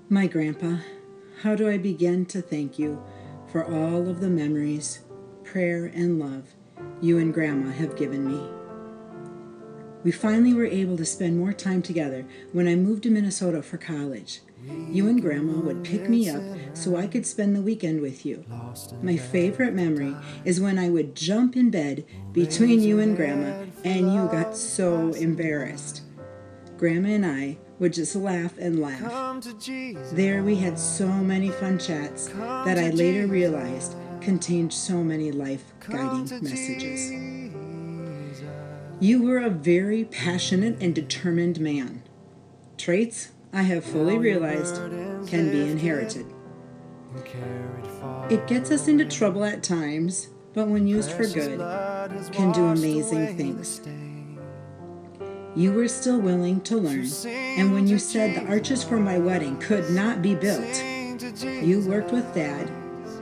My grandpa, how do I begin to thank you for all of the memories, prayer, and love you and Grandma have given me? We finally were able to spend more time together when I moved to Minnesota for college. You and Grandma would pick me up so I could spend the weekend with you. My favorite memory is when I would jump in bed between you and Grandma and you got so embarrassed. Grandma and I would just laugh and laugh. There we had so many fun chats that I later realized contained so many life-guiding messages. You were a very passionate and determined man. Traits I have fully realized can be inherited. It gets us into trouble at times, but when used for good, can do amazing things. You were still willing to learn, and when you said the arches for my wedding could not be built, you worked with Dad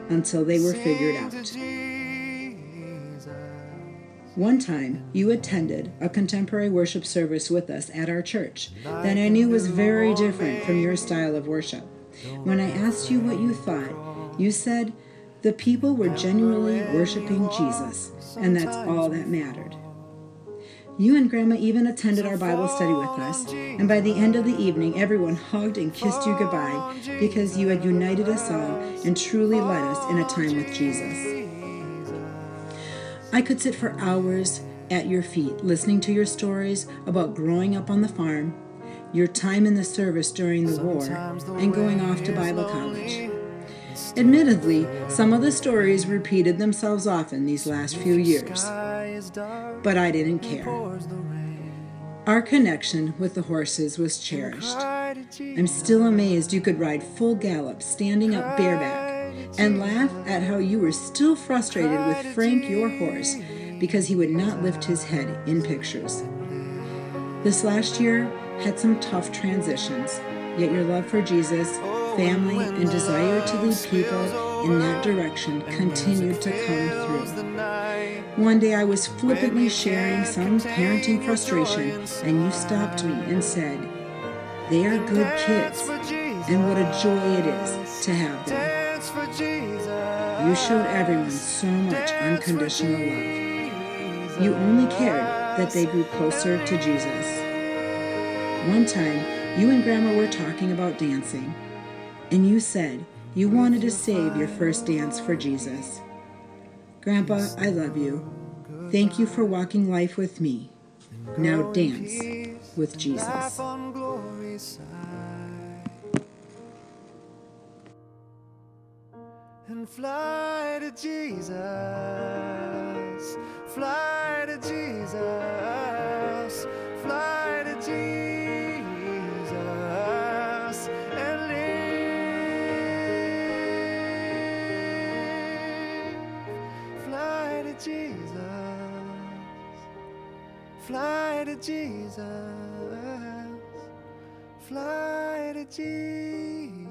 until they were figured out. One time, you attended a contemporary worship service with us at our church that I knew was very different from your style of worship. When I asked you what you thought, you said the people were genuinely worshiping Jesus, and that's all that mattered. You and Grandma even attended our Bible study with us, and by the end of the evening, everyone hugged and kissed you goodbye because you had united us all and truly led us in a time with Jesus. I could sit for hours at your feet listening to your stories about growing up on the farm, your time in the service during the war, and going off to Bible college. Admittedly, some of the stories repeated themselves often these last few years, but I didn't care. Our connection with the horses was cherished. I'm still amazed you could ride full gallop, standing up bareback, and laugh at how you were still frustrated with Frank, your horse, because he would not lift his head in pictures. This last year had some tough transitions, yet your love for Jesus, family, and desire to lead people in that direction continued to come through. One day I was flippantly sharing some parenting frustration, and you stopped me and said, "They are good kids, and what a joy it is to have them." You showed everyone so much unconditional love. You only cared that they grew closer to Jesus. One time, you and Grandma were talking about dancing, and you said you wanted to save your first dance for Jesus. Grandpa, I love you. Thank you for walking life with me. Now dance with Jesus. And fly to Jesus, fly to Jesus, fly to Jesus, and live. Fly to Jesus, fly to Jesus, fly to Jesus.